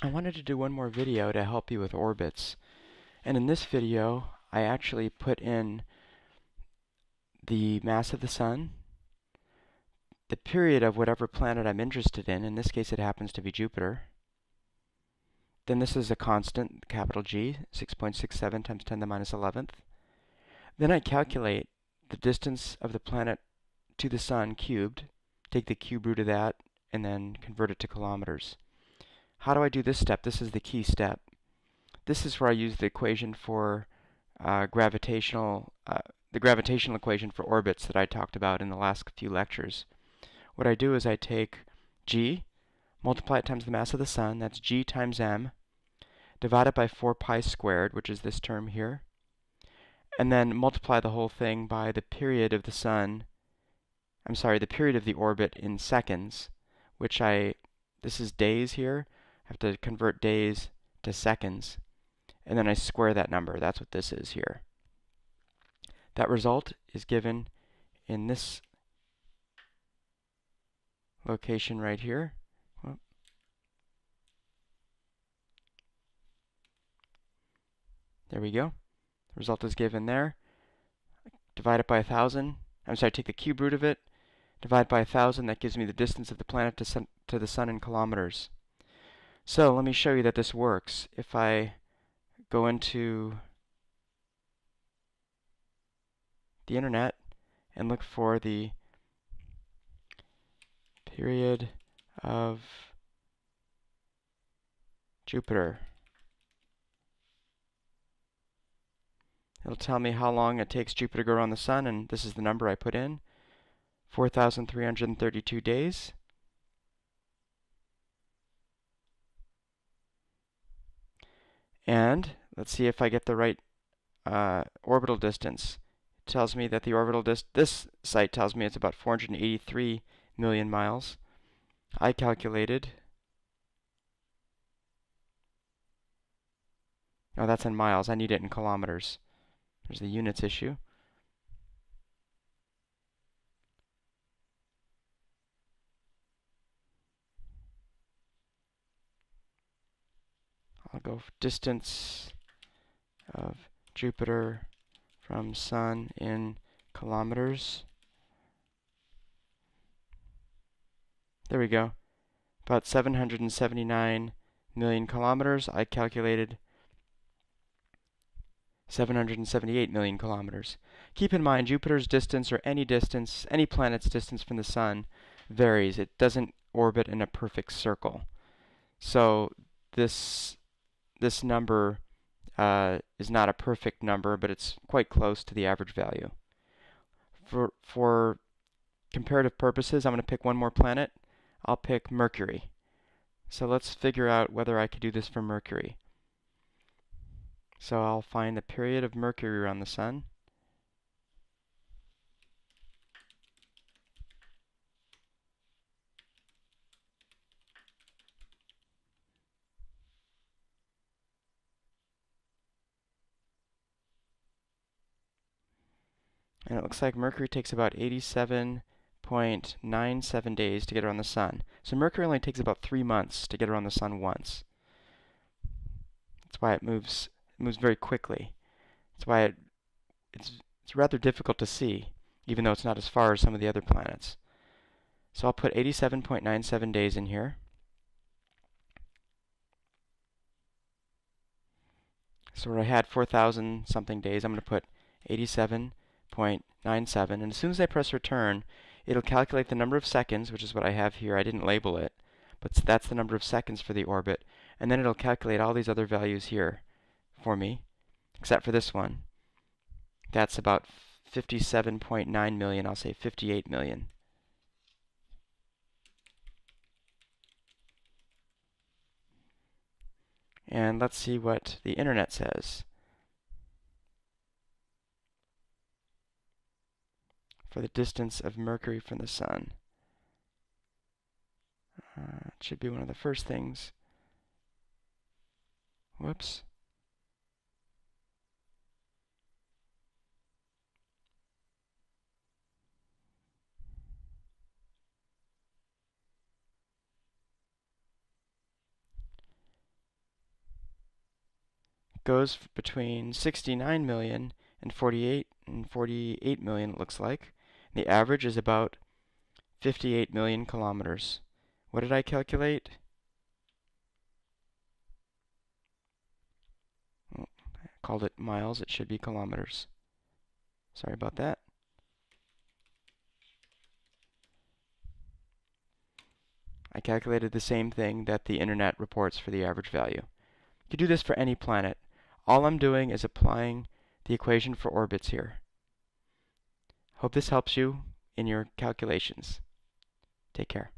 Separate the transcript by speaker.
Speaker 1: I wanted to do one more video to help you with orbits. And in this video, I actually put in the mass of the Sun, the period of whatever planet I'm interested in this case it happens to be Jupiter. Then this is a constant, capital G, 6.67 times 10 to the minus 11th. Then I calculate the distance of the planet to the Sun cubed, take the cube root of that, and then convert it to kilometers. How do I do this step? This is the key step. This is where I use the equation for the gravitational equation for orbits that I talked about in the last few lectures. What I do is I take g, multiply it times the mass of the Sun, that's g times m, divide it by 4 pi squared, which is this term here, and then multiply the whole thing by the period of the Sun, the period of the orbit in seconds, which this is days here, I have to convert days to seconds, and then I square that number. That's what this is here. That result is given in this location right here. There we go. The result is given there. Divide it by 1,000. Take the cube root of it, divide by 1,000. That gives me the distance of the planet to the Sun in kilometers. So let me show you that this works. If I go into the internet and look for the period of Jupiter, it'll tell me how long it takes Jupiter to go around the Sun, and this is the number I put in, 4,332 days. And let's see if I get the right orbital distance. It tells me that the orbital this site tells me it's about 483 million miles. I calculated, oh, that's in miles. I need it in kilometers. There's the units issue. I'll go distance of Jupiter from Sun in kilometers. There we go. About 779 million kilometers. I calculated 778 million kilometers. Keep in mind, Jupiter's distance, or any planet's distance from the Sun, varies. It doesn't orbit in a perfect circle. So this number is not a perfect number, but it's quite close to the average value. For comparative purposes, I'm going to pick one more planet. I'll pick Mercury. So let's figure out whether I could do this for Mercury. So I'll find the period of Mercury around the Sun. And it looks like Mercury takes about 87.97 days to get around the Sun. So Mercury only takes about 3 months to get around the Sun once. That's why it moves very quickly. That's why it's rather difficult to see, even though it's not as far as some of the other planets. So I'll put 87.97 days in here. So where I had 4,000 something days, I'm going to put 87.97, and as soon as I press return, it'll calculate the number of seconds, which is what I have here. I didn't label it, but that's the number of seconds for the orbit, and then it'll calculate all these other values here for me, except for this one. That's about 57.9 million. I'll say 58 million. And let's see what the internet says. For the distance of Mercury from the Sun. It should be one of the first things. Whoops. goes between 69 million and 48 million, it looks like. The average is about 58 million kilometers. What did I calculate? Oh, I called it miles. It should be kilometers. Sorry about that. I calculated the same thing that the internet reports for the average value. You could do this for any planet. All I'm doing is applying the equation for orbits here. Hope this helps you in your calculations. Take care.